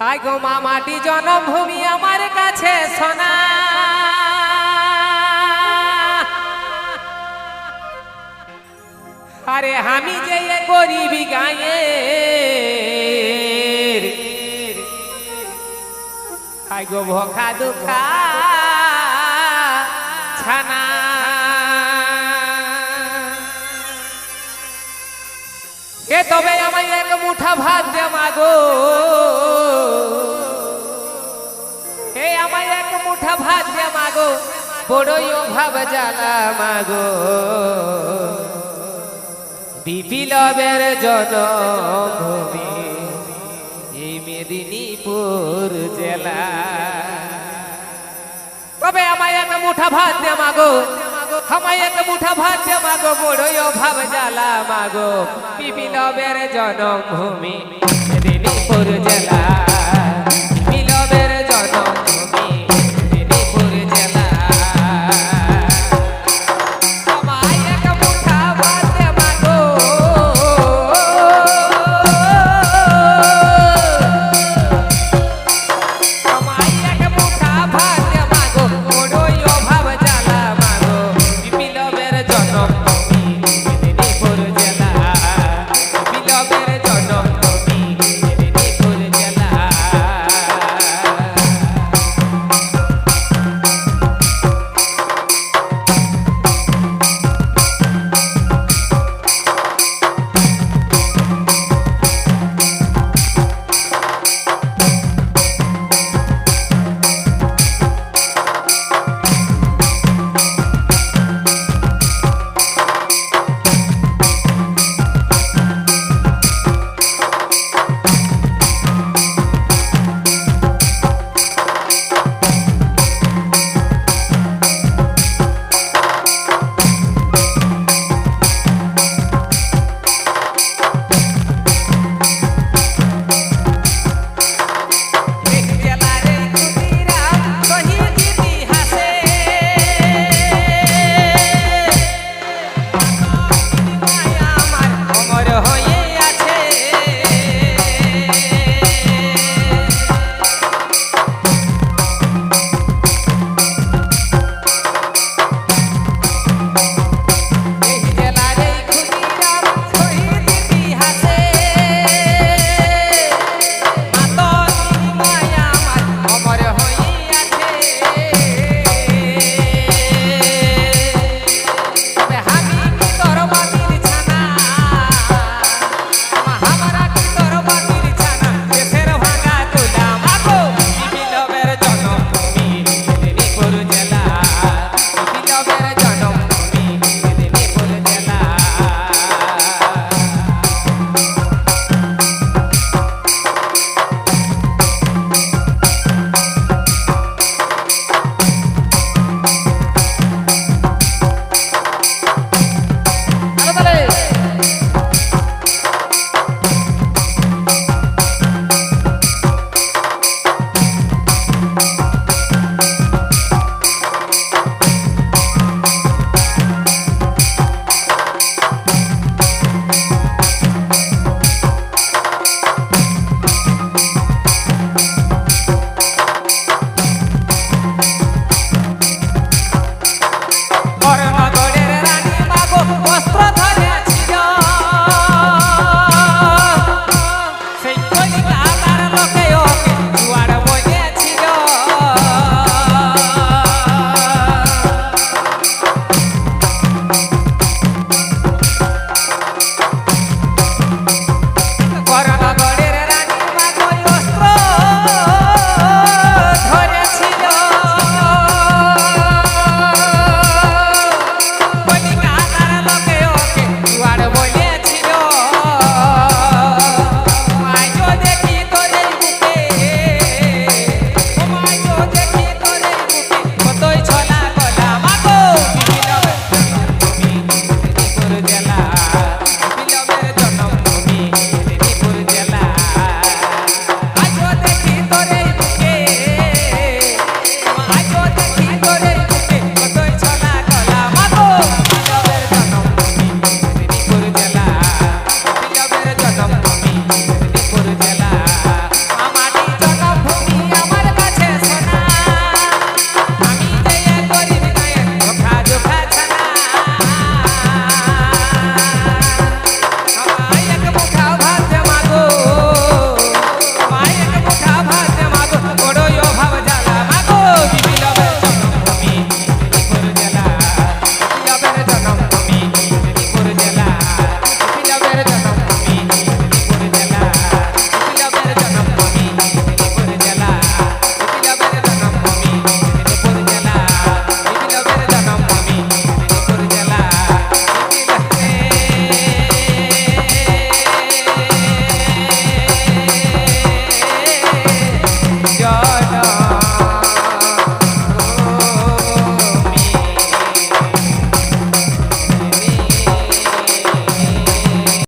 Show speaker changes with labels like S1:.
S1: I go মা মাটি জন্মভূমি আমার কাছে সোনা আরে আমি যে গরিব গায়ের আই গো ভোকা দুঃখা ছানা কে তবে আমায় এক মুঠা ভাত দে মাগো হে আমায় এক মুঠা ভাত দে মাগো বড়ই অভাব জ্বালা মাগো বিপ্লবের জন্মভূমি এই মেদিনীপুর জেলা তবে আমায় এক মুঠা ভাত দে মাগো আমায় এক মুঠা ভাত দে মাগো বড়ই অভাব জ্বালা মাগো বিপ্লবের জন্মভূমি মেদিনীপুর জেলা